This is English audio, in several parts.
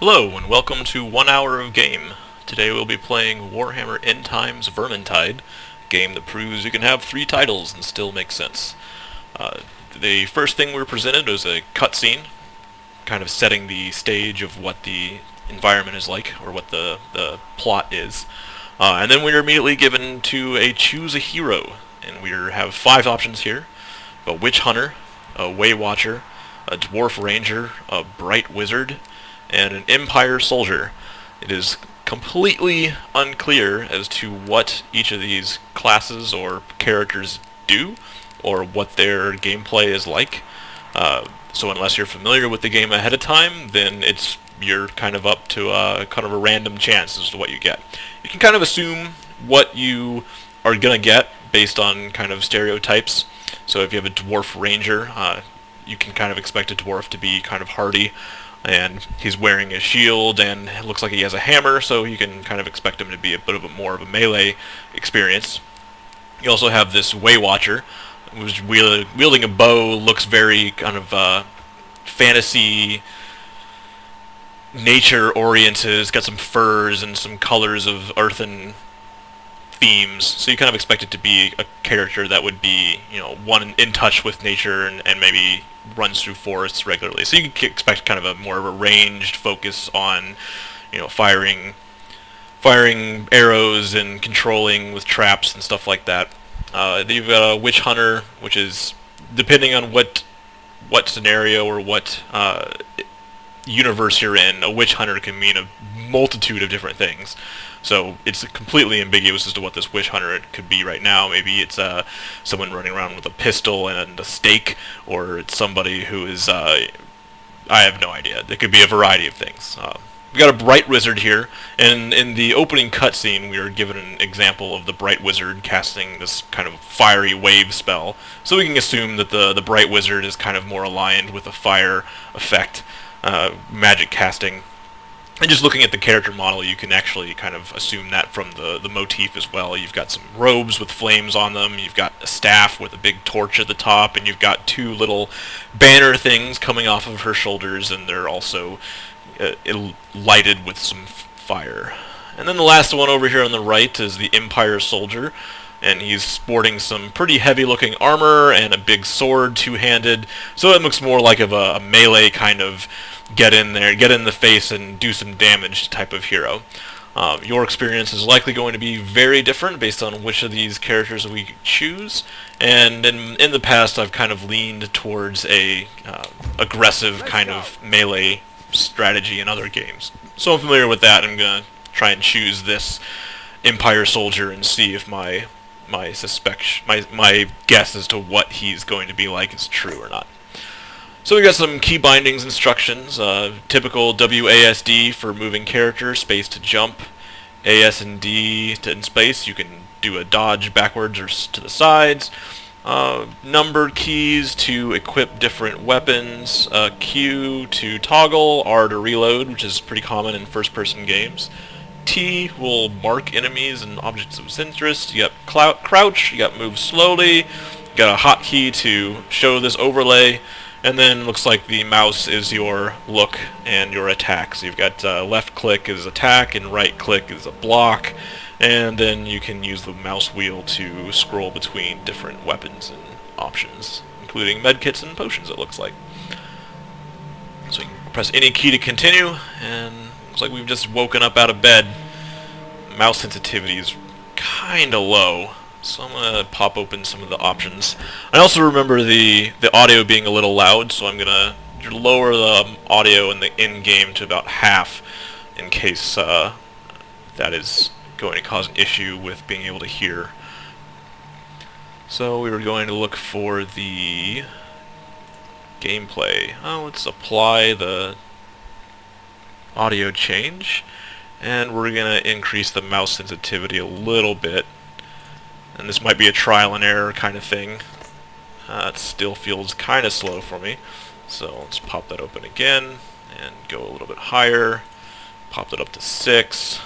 Hello, and welcome to 1 hour of game. Today we'll be playing Warhammer End Times Vermintide, a game that proves you can have 3 titles and still make sense. The first thing we were presented was a cutscene, kind of setting the stage of what the environment is like, or what the plot is. And then we were immediately given to a choose a hero, and we have 5 options here: a witch hunter, a way watcher, a dwarf ranger, a bright wizard, and an Empire soldier. It is completely unclear as to what each of these classes or characters do, or what their gameplay is like. So unless you're familiar with the game ahead of time, then you're kind of up to kind of a random chance as to what you get. You can kind of assume what you are gonna get based on kind of stereotypes. So if you have a dwarf ranger, you can kind of expect a dwarf to be kind of hardy, and he's wearing a shield and it looks like he has a hammer, so you can kind of expect him to be a bit of more of a melee experience. You also have this way watcher, who's wielding a bow, looks very kind of fantasy, nature oriented. It's got some furs and some colors of earthen themes, so you kind of expect it to be a character that would be, one in touch with nature and maybe runs through forests regularly. So you can expect kind of a more of a ranged focus on, firing arrows and controlling with traps and stuff like that. You've got a witch hunter, which is, depending on what scenario or what universe you're in, a witch hunter can mean a multitude of different things. So it's completely ambiguous as to what this witch hunter could be right now. Maybe it's someone running around with a pistol and a stake, or it's somebody who is, I have no idea. It could be a variety of things. We've got a bright wizard here, and in the opening cutscene we are given an example of the bright wizard casting this kind of fiery wave spell. So we can assume that the bright wizard is kind of more aligned with the fire effect, magic casting. And just looking at the character model, you can actually kind of assume that from the motif as well. You've got some robes with flames on them, you've got a staff with a big torch at the top, and you've got 2 little banner things coming off of her shoulders, and they're also lighted with some fire. And then the last one over here on the right is the Empire soldier, and he's sporting some pretty heavy looking armor and a big sword, 2-handed, so it looks more like of a melee kind of get in there, get in the face and do some damage type of hero. Your experience is likely going to be very different based on which of these characters we choose, and in the past I've kind of leaned towards a aggressive kind of melee strategy in other games. So I'm familiar with that. I'm going to try and choose this Empire soldier and see if my guess as to what he's going to be like is true or not. So we got some key bindings instructions. Typical WASD for moving character, space to jump, AS and D to in space. You can do a dodge backwards or to the sides. Numbered keys to equip different weapons. Q to toggle, R to reload, which is pretty common in first-person games. T will mark enemies and objects of interest. You got crouch, you got move slowly, you got a hotkey to show this overlay, and then looks like the mouse is your look and your attack. So you've got left click is attack and right click is a block, and then you can use the mouse wheel to scroll between different weapons and options, including medkits and potions, it looks like. So you can press any key to continue, and looks like we've just woken up out of bed. Mouse sensitivity is kinda low, so I'm gonna pop open some of the options. I also remember the audio being a little loud, so I'm gonna lower the audio in the in-game to about half in case that is going to cause an issue with being able to hear. So we were going to look for the gameplay. Let's apply the audio change, and we're going to increase the mouse sensitivity a little bit, and this might be a trial and error kind of thing. It still feels kind of slow for me, so let's pop that open again and go a little bit higher. Pop it up to 6.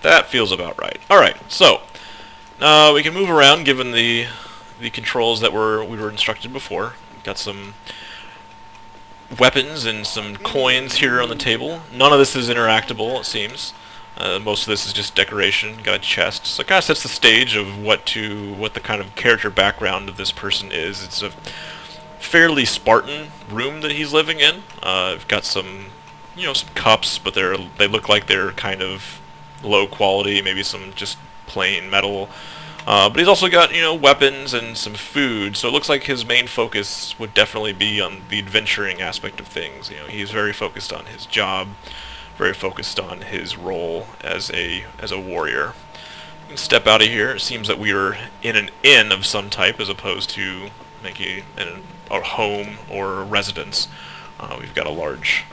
That feels about right. Alright, so we can move around given the controls that we were instructed before. Got some weapons and some coins here on the table. None of this is interactable, it seems. Most of this is just decoration. Got a chest, so it kind of sets the stage of what the kind of character background of this person is. It's a fairly Spartan room that he's living in. I've got some, some cups, but they look like they're kind of low quality. Maybe some just plain metal. But he's also got, weapons and some food, so it looks like his main focus would definitely be on the adventuring aspect of things. He's very focused on his job, very focused on his role as a warrior. You can step out of here. It seems that we are in an inn of some type as opposed to making a home or a residence. We've got a large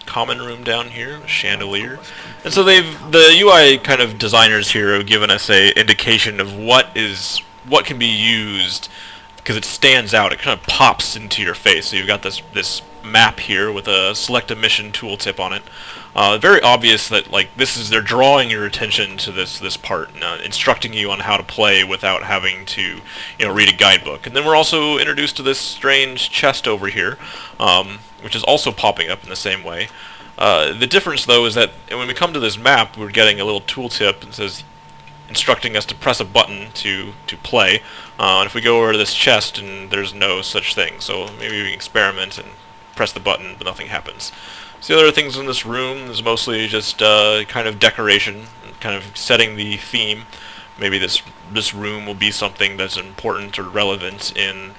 common room down here, a chandelier, and so the UI kind of designers here have given us a indication of what can be used, because it stands out. It kind of pops into your face. So you've got this map here with a select a mission tooltip on it. Very obvious that they're drawing your attention to this part, instructing you on how to play without having to read a guidebook. And then we're also introduced to this strange chest over here, which is also popping up in the same way. The difference though is that when we come to this map, we're getting a little tooltip that says instructing us to press a button to play. And if we go over to this chest, and there's no such thing, so maybe we can experiment and press the button, but nothing happens. So the other things in this room is mostly just kind of decoration, kind of setting the theme. Maybe this room will be something that's important or relevant in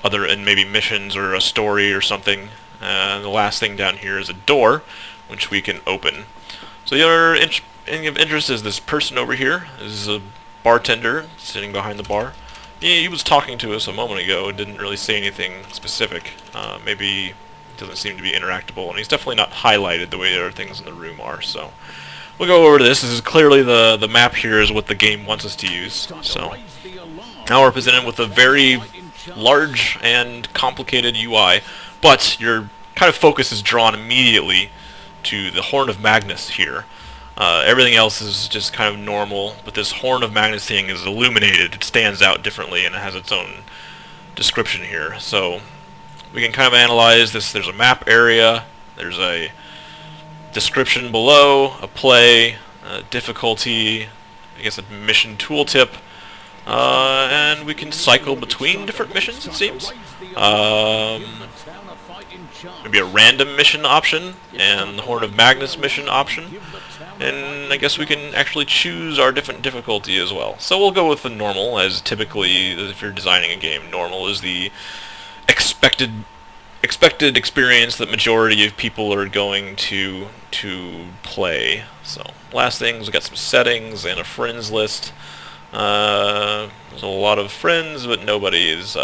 maybe missions or a story or something. And the last thing down here is a door, which we can open. So the other thing of interest is this person over here. This is a bartender sitting behind the bar. He was talking to us a moment ago, didn't really say anything specific. Maybe doesn't seem to be interactable, and he's definitely not highlighted the way the other things in the room are. So we'll go over to this. This is clearly the map here is what the game wants us to use. So now we're presented with a very large and complicated UI, but your kind of focus is drawn immediately to the Horn of Magnus here. Everything else is just kind of normal, but this Horn of Magnus thing is illuminated. It stands out differently, and it has its own description here. So we can kind of analyze this. There's a map area, there's a description below, a play, a difficulty, I guess a mission tooltip, and we can cycle between different missions, it seems. Maybe a random mission option, and the Horn of Magnus mission option, and I guess we can actually choose our different difficulty as well. So we'll go with the normal, as typically, if you're designing a game, normal is the expected experience that majority of people are going to play. So last things, we got some settings and a friends list. There's a lot of friends, but nobody's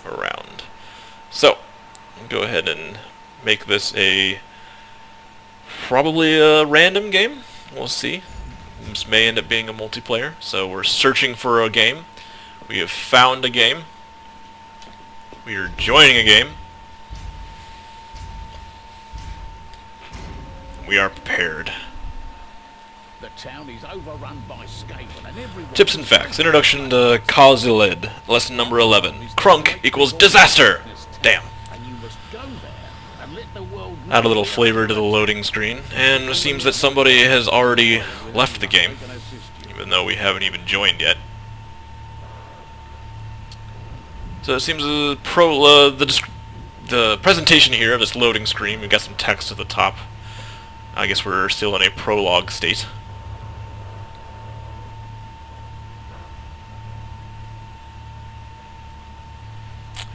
around. So go ahead and make this probably a random game. We'll see. This may end up being a multiplayer. So we're searching for a game. We have found a game. We are joining a game. We are prepared. The town is overrun by Skaven and everyone... Tips and facts. Introduction to Khazilid. Lesson number 11. Crunk equals disaster. Damn. Add a little flavor to the loading screen, and it seems that somebody has already left the game, even though we haven't even joined yet. So it seems the presentation here of this loading screen, we've got some text at the top. I guess we're still in a prologue state.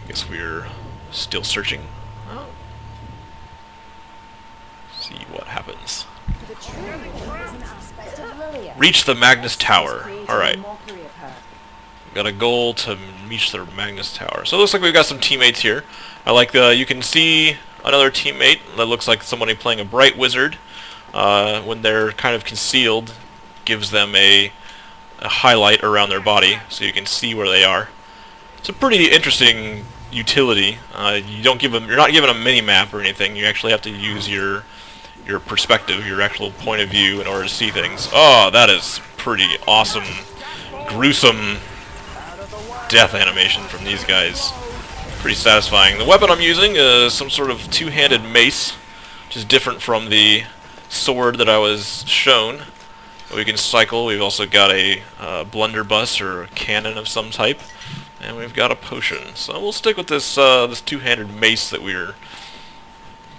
I guess we're still searching. Oh. See what happens. Reach the Magnus Tower. Alright. Got a goal to reach the Magnus Tower. So it looks like we've got some teammates here. I like you can see another teammate that looks like somebody playing a Bright Wizard. When they're kind of concealed, gives them a highlight around their body, so you can see where they are. It's a pretty interesting utility. You're not given a mini-map or anything. You actually have to use your perspective, your actual point of view, in order to see things. Oh, that is pretty awesome, gruesome death animation from these guys. pretty satisfying. The weapon I'm using is some sort of two-handed mace, which is different from the sword that I was shown. We can cycle. We've also got a blunderbuss or a cannon of some type, and we've got a potion. So we'll stick with this this two-handed mace that we were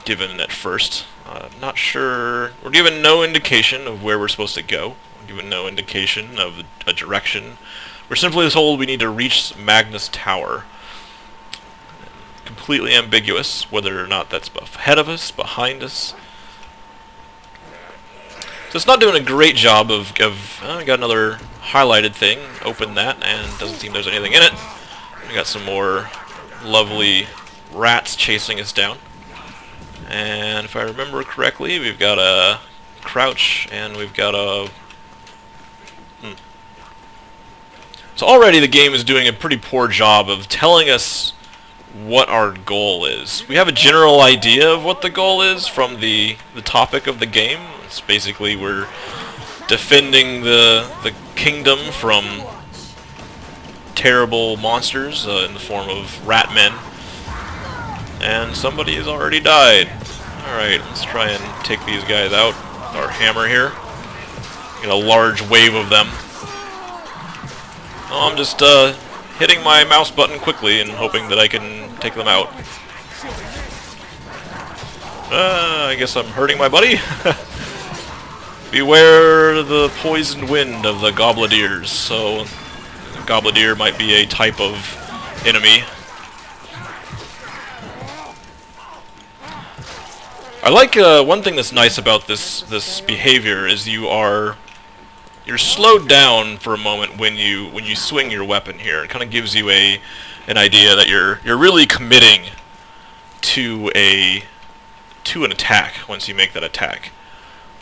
given at first. Not sure. We're given no indication of where we're supposed to go. We're given no indication of a direction. We're simply told we need to reach Magnus Tower. Completely ambiguous whether or not that's ahead of us, behind us. So it's not doing a great job of I got another highlighted thing. Open that, and doesn't seem there's anything in it. We got some more lovely rats chasing us down. And if I remember correctly, we've got a crouch, and we've got a... So already the game is doing a pretty poor job of telling us what our goal is. We have a general idea of what the goal is from the topic of the game. It's basically we're defending the kingdom from terrible monsters in the form of rat men. And somebody has already died. Alright, let's try and take these guys out with our hammer here. Get a large wave of them. Oh, I'm just hitting my mouse button quickly and hoping that I can take them out. I guess I'm hurting my buddy. Beware the poisoned wind of the gobladiers. So, gobladier might be a type of enemy. I like one thing that's nice about this behavior is you're slowed down for a moment when you swing your weapon here. It kind of gives you an idea that you're really committing to an attack once you make that attack.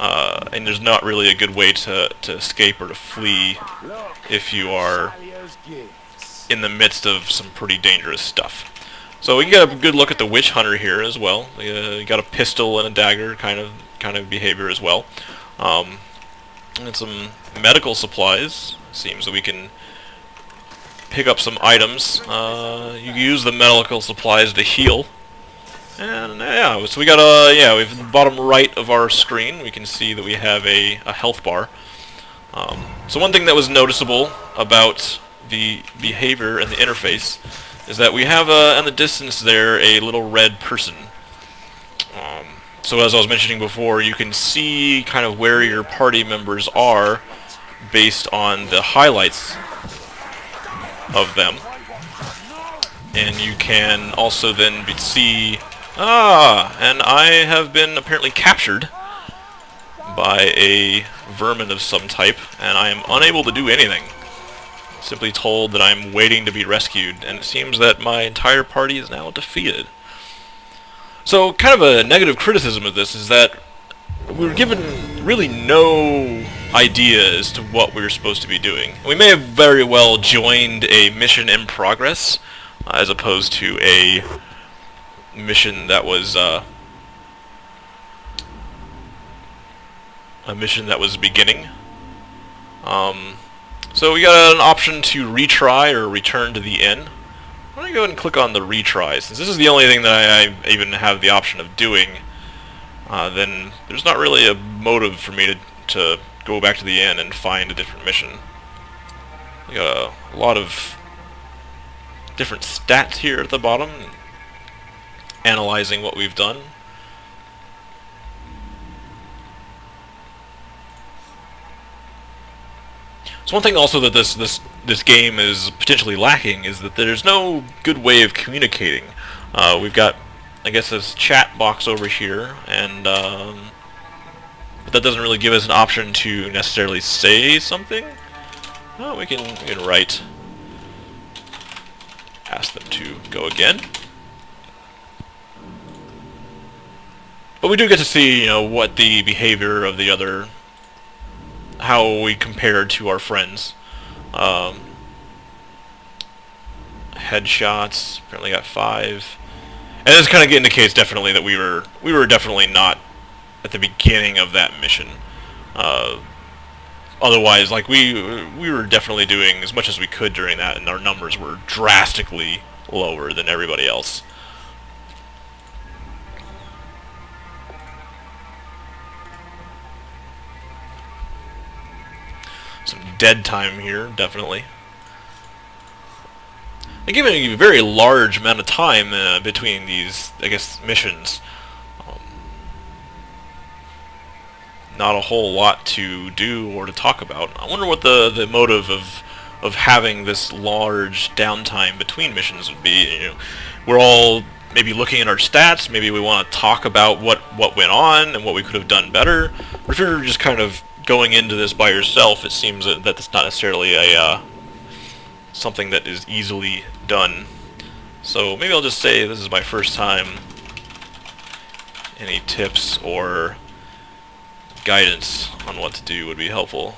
And there's not really a good way to escape or to flee if you are in the midst of some pretty dangerous stuff. So we can get a good look at the witch hunter here as well. You got a pistol and a dagger kind of behavior as well. And some medical supplies. Seems that we can pick up some items. You can use the medical supplies to heal. And yeah, so we got we've the bottom right of our screen. We can see that we have a health bar. So one thing that was noticeable about the behavior and the interface is that we have in the distance there a little red person. So as I was mentioning before, you can see kind of where your party members are based on the highlights of them. And you can also then see, and I have been apparently captured by a vermin of some type, and I am unable to do anything. Simply told that I'm waiting to be rescued, and it seems that my entire party is now defeated. So, kind of a negative criticism of this is that we were given really no idea as to what we were supposed to be doing. We may have very well joined a mission in progress, as opposed to a mission that was beginning. So we got an option to retry or return to the inn. I'm going to go ahead and click on the retry. Since this is the only thing that I even have the option of doing, then there's not really a motive for me to go back to the inn and find a different mission. We got a lot of different stats here at the bottom, analyzing what we've done. So one thing also that this game is potentially lacking is that there's no good way of communicating. We've got, I guess, this chat box over here, and but that doesn't really give us an option to necessarily say something. Oh, we can write. Ask them to go again. But we do get to see, what the behavior of the other, how we compare to our friends. Headshots, apparently got 5. And this kind of indicates definitely that we were definitely not at the beginning of that mission. Otherwise, like we were definitely doing as much as we could during that, and our numbers were drastically lower than everybody else. Some dead time here, definitely. They give a very large amount of time between these, I guess, missions. Not a whole lot to do or to talk about. I wonder what the motive of having this large downtime between missions would be. You know, we're all maybe looking at our stats. Maybe we want to talk about what went on and what we could have done better. Or if you're just kind of going into this by yourself, it seems that that's not necessarily a something that is easily done. So maybe I'll just say this is my first time. Any tips or guidance on what to do would be helpful.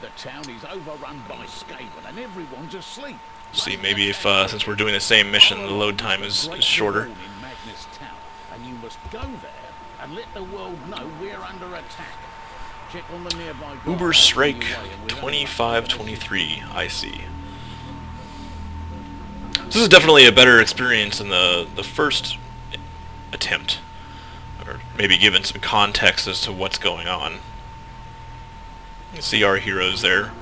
The town is overrun by Skaven and everyone's asleep. See, maybe if since we're doing the same mission, the load time is shorter. And you must go there and let the world know we're under attack. Check on the nearby Uber Strike 2523, I see. This is definitely a better experience than the first attempt, or maybe given some context as to what's going on. You can see our heroes there.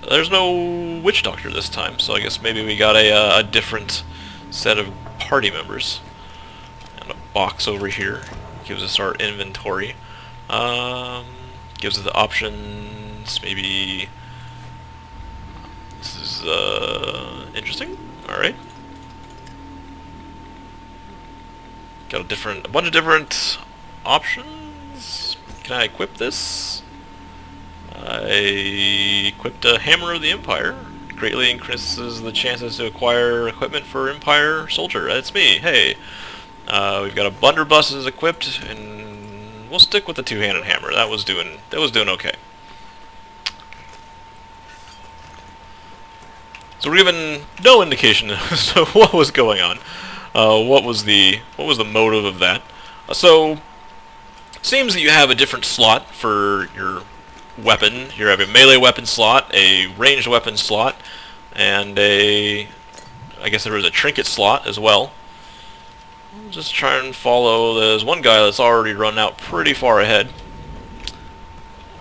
There's no witch doctor this time, so I guess maybe we got a different set of party members. And a box over here gives us our inventory. Gives us the options, maybe. This is interesting. All right. Got a bunch of different options. Can I equip this? I equipped a Hammer of the Empire. Greatly increases the chances to acquire equipment for Empire Soldier. That's me. Hey. We've got a blunderbuss equipped, and we'll stick with the two-handed hammer. That was doing okay. So we're given no indication as to what was going on. What was the motive of that? So it seems that you have a different slot for your weapon. You have a melee weapon slot, a ranged weapon slot, and I guess there was a trinket slot as well. I'll just try and follow. There's one guy that's already run out pretty far ahead.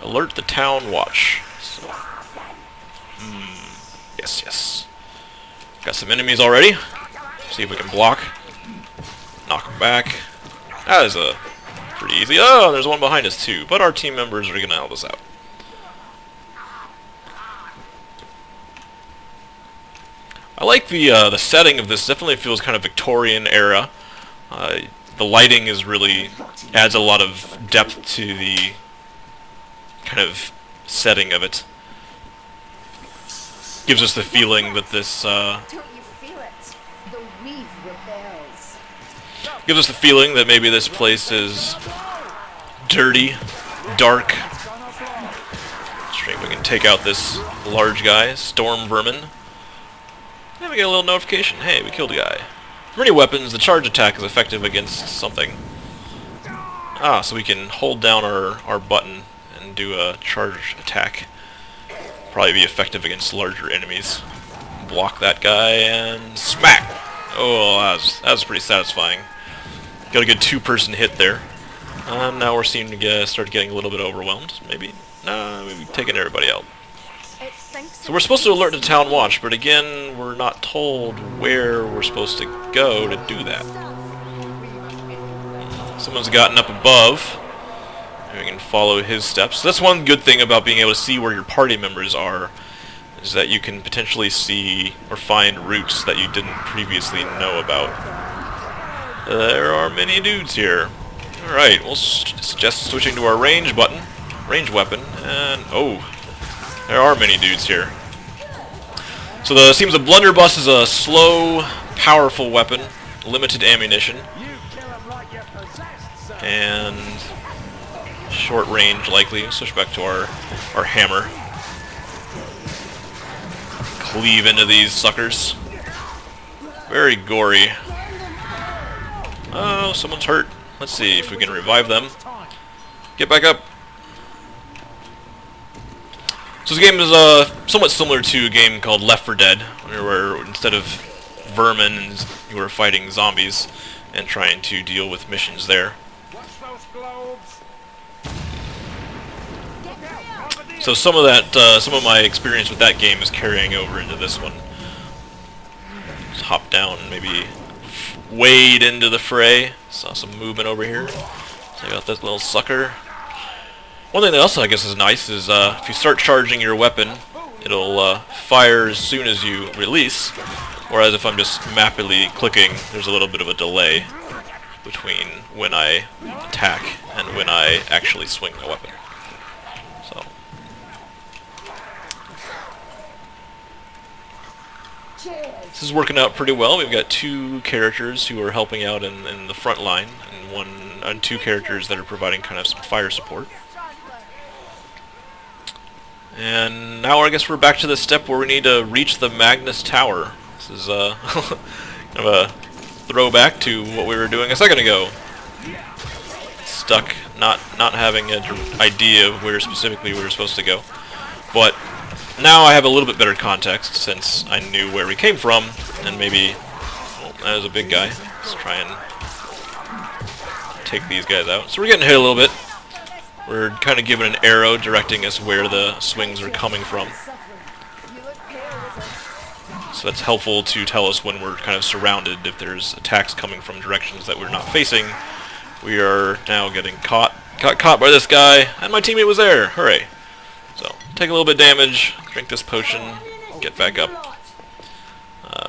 Alert the town watch. So, yes. Got some enemies already. See if we can block. Knock them back. That is pretty easy. Oh, there's one behind us too. But our team members are going to help us out. I like the setting of this. Definitely feels kind of Victorian era. The lighting is really adds a lot of depth to the kind of setting of it. Gives us the feeling that this Don't you feel it? The weave rebels. gives us the feeling that maybe this place is dirty, dark. Let's see if we can take out this large guy, Storm Vermin. And we get a little notification. Hey, we killed a guy. For many weapons, the charge attack is effective against something. Ah, so we can hold down our button and do a charge attack. Probably be effective against larger enemies. Block that guy and smack! Oh, that was pretty satisfying. Got a good two-person hit there. Now we're seeming to start getting a little bit overwhelmed. Maybe taking everybody out. So we're supposed to alert the town watch, but again, we're not told where we're supposed to go to do that. Someone's gotten up above. We can follow his steps. That's one good thing about being able to see where your party members are, is that you can potentially see or find routes that you didn't previously know about. There are many dudes here. Alright, we'll suggest switching to our range weapon, and oh, there are many dudes here. So it seems a blunderbuss is a slow, powerful weapon, limited ammunition, and short range likely. Switch back to our hammer. Cleave into these suckers. Very gory. Oh, someone's hurt. Let's see if we can revive them. Get back up. So this game is somewhat similar to a game called Left 4 Dead, where instead of vermin, you were fighting zombies and trying to deal with missions there. Watch those globes. So some of my experience with that game is carrying over into this one. Just hop down, maybe wade into the fray. Saw some movement over here. Check out this little sucker. One thing that also I guess is nice is if you start charging your weapon, it'll fire as soon as you release. Whereas if I'm just rapidly clicking, there's a little bit of a delay between when I attack and when I actually swing my weapon. So. This is working out pretty well. We've got 2 characters who are helping out in the front line, and 2 characters that are providing kind of some fire support. And now I guess we're back to the step where we need to reach the Magnus Tower. This is kind of a throwback to what we were doing a second ago. Stuck, not having an idea of where specifically we were supposed to go. But now I have a little bit better context since I knew where we came from, and maybe... Oh, that is a big guy. Let's try and take these guys out. So we're getting hit a little bit. We're kind of given an arrow directing us where the swings are coming from. So that's helpful to tell us when we're kind of surrounded. If there's attacks coming from directions that we're not facing, we are now getting caught. Got caught by this guy, and my teammate was there. Hooray. So, take a little bit of damage, drink this potion, get back up.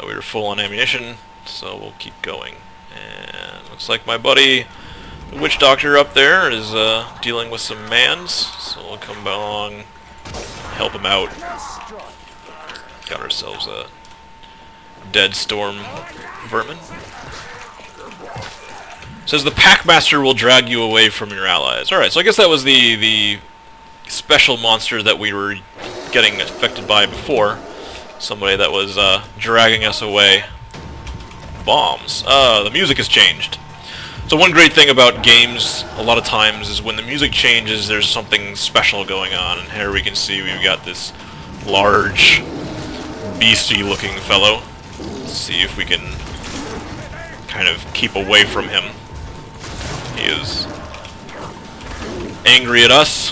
We were full on ammunition, so we'll keep going. And looks like my buddy, the witch doctor up there, is dealing with some mans, so we'll come along, help him out. Got ourselves a dead storm vermin. Says the Packmaster will drag you away from your allies. Alright, so I guess that was the special monster that we were getting affected by before. Somebody that was dragging us away. Bombs. The music has changed. So one great thing about games, a lot of times, is when the music changes, there's something special going on. And here we can see we've got this large, beastie-looking fellow. Let's see if we can kind of keep away from him. He is angry at us,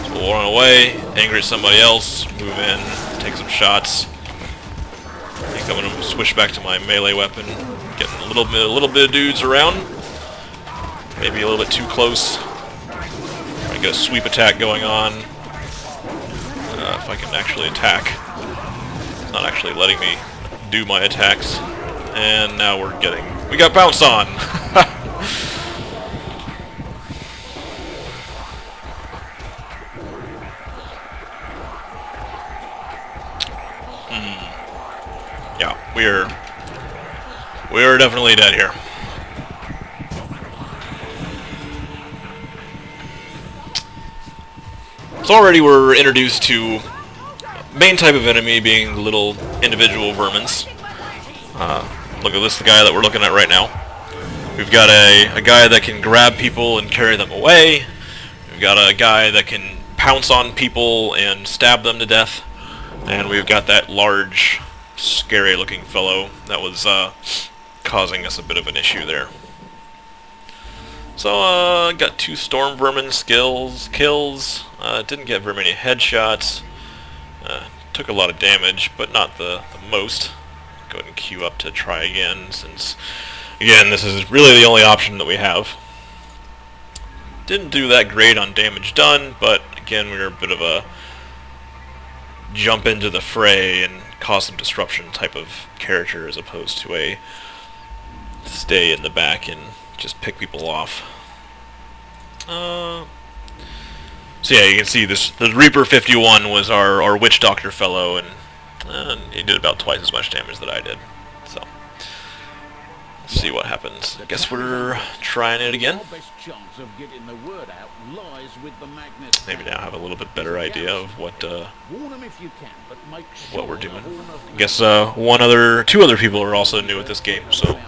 so we'll run away. Angry at somebody else, move in, take some shots. I think I'm gonna switch back to my melee weapon. Getting a little bit of dudes around. Maybe a little bit too close. Trying to get a sweep attack going on. If I can actually attack. It's not actually letting me do my attacks. And now we got bounce on! Yeah, we are definitely dead here. So already we're introduced to main type of enemy being the little individual vermins. Look at this, the guy that we're looking at right now. We've got a guy that can grab people and carry them away. We've got a guy that can pounce on people and stab them to death. And we've got that large, scary looking fellow that was causing us a bit of an issue there. So, got 2 storm vermin kills. Didn't get very many headshots. Took a lot of damage, but not the most. Go ahead and queue up to try again, since, again, this is really the only option that we have. Didn't do that great on damage done, but again, we were a bit of a jump into the fray and cause some disruption type of character, as opposed to a stay in the back and just pick people off. So yeah, you can see the Reaper 51 was our witch doctor fellow, and he did about twice as much damage that I did. So let's see what happens. I guess we're trying it again. Maybe now I have a little bit better idea of what we're doing. I guess two other people are also new at this game, so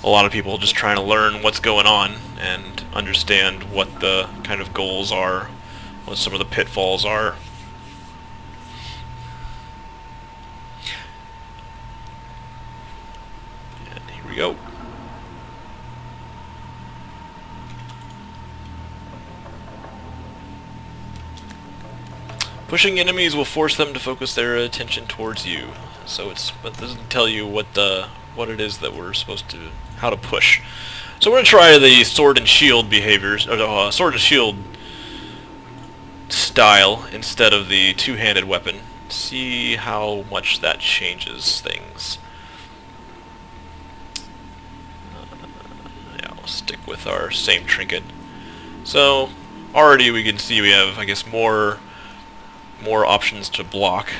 a lot of people just trying to learn what's going on and understand what the kind of goals are, what some of the pitfalls are. And here we go. Pushing enemies will force them to focus their attention towards you. So but it doesn't tell you what it is that we're supposed to, how to push. So we're gonna try the sword and shield behaviors, or sword and shield style instead of the two-handed weapon. See how much that changes things. Yeah, we'll stick with our same trinket. So already we can see we have, I guess, more options to block.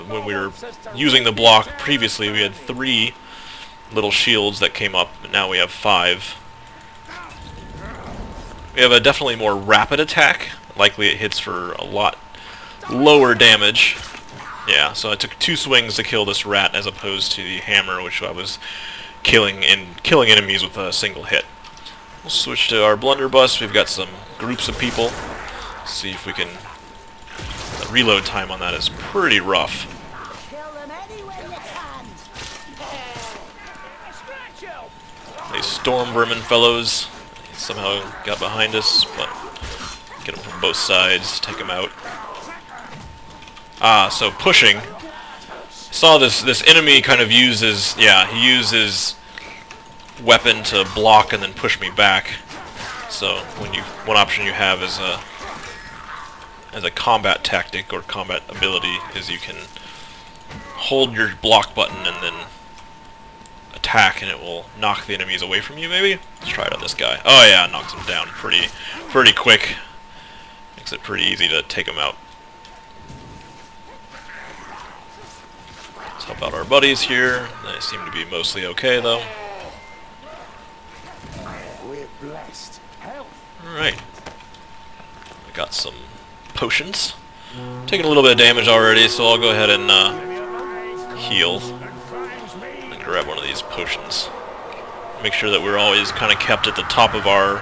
When we were using the block previously, we had 3 little shields that came up, but now we have 5. We have a definitely more rapid attack. Likely it hits for a lot lower damage. Yeah, so I took 2 swings to kill this rat as opposed to the hammer, which I was killing enemies with a single hit. We'll switch to our blunderbuss. We've got some groups of people. See if we can... The reload time on that is pretty rough. These storm vermin fellows somehow got behind us, but get them from both sides, take them out. Ah, so pushing. Saw this enemy kind of uses, yeah, he uses weapon to block and then push me back. So one option you have is as a combat tactic or combat ability is you can hold your block button and then attack, and it will knock the enemies away from you. Maybe let's try it on this guy. Oh yeah, it knocks him down pretty quick. Makes it pretty easy to take him out. Let's help out our buddies here. They seem to be mostly okay though. We're blessed. Alright. I got some potions. Taking a little bit of damage already, so I'll go ahead and heal. And grab one of these potions. Make sure that we're always kind of kept at the top of our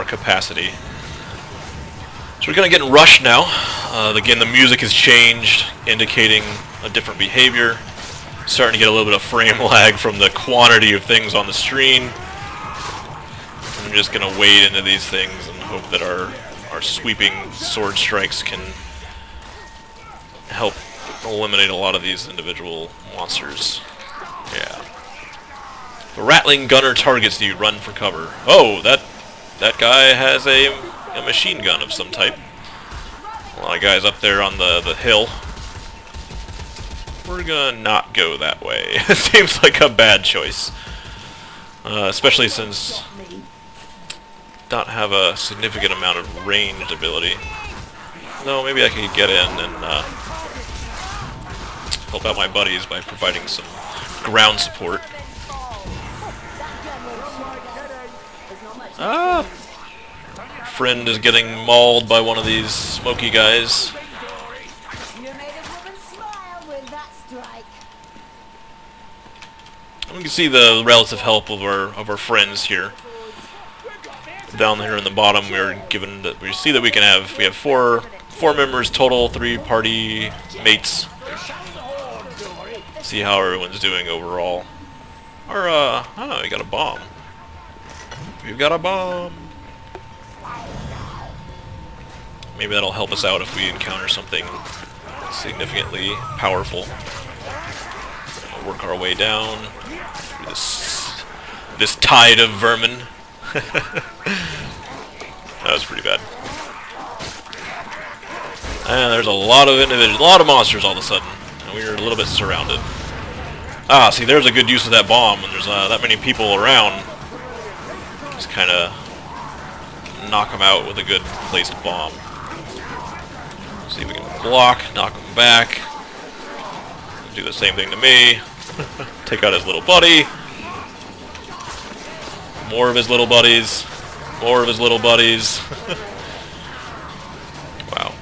capacity. So we're kind of getting rushed now. Again, the music has changed, indicating a different behavior. Starting to get a little bit of frame lag from the quantity of things on the screen. I'm just going to wade into these things and hope that our sweeping sword strikes can help eliminate a lot of these individual monsters. Yeah. The rattling gunner targets you. Run for cover. Oh, that guy has a machine gun of some type. A lot of guys up there on the hill. We're gonna not go that way. It seems like a bad choice. Especially since not have a significant amount of ranged ability. No, maybe I could get in and help out my buddies by providing some ground support. Ah! Friend is getting mauled by one of these smoky guys. You made a woman smile with that strike. We can see the relative help of our friends here. Down here in the bottom, we see that we have four members total, 3 party mates. See how everyone's doing overall. Oh, we got a bomb. We've got a bomb. Maybe that'll help us out if we encounter something significantly powerful. We'll work our way down through this tide of vermin. That was pretty bad. And there's a lot of monsters all of a sudden, and we were a little bit surrounded. Ah, see, there's a good use of that bomb when there's that many people around. Just kind of knock them out with a good placed bomb. See if we can block, knock them back. Do the same thing to me. Take out his little buddy. More of his little buddies. More of his little buddies. Wow.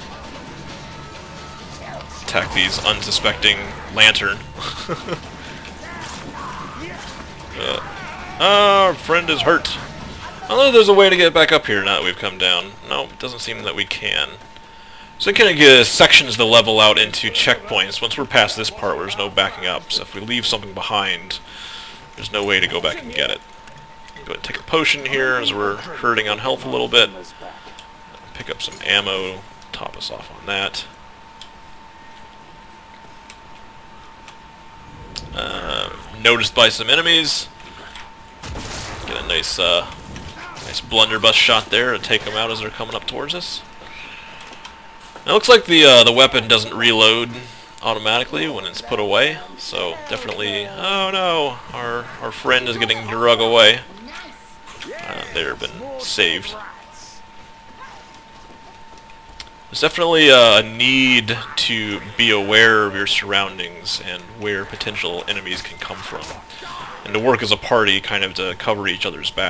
Attack these unsuspecting lantern. Our friend is hurt. I don't know if there's a way to get back up here now that we've come down. No, it doesn't seem that we can. So it kind of gives sections the level out into checkpoints. Once we're past this part, there's no backing up. So if we leave something behind, there's no way to go back and get it. Go ahead and take a potion here as we're hurting on health a little bit. Pick up some ammo, top us off on that. Noticed by some enemies. Get a nice blunderbuss shot there to take them out as they're coming up towards us. It looks like the weapon doesn't reload automatically when it's put away, so definitely. Oh no, our friend is getting drug away. They've been saved. There's definitely a need to be aware of your surroundings and where potential enemies can come from, and to work as a party, kind of to cover each other's back.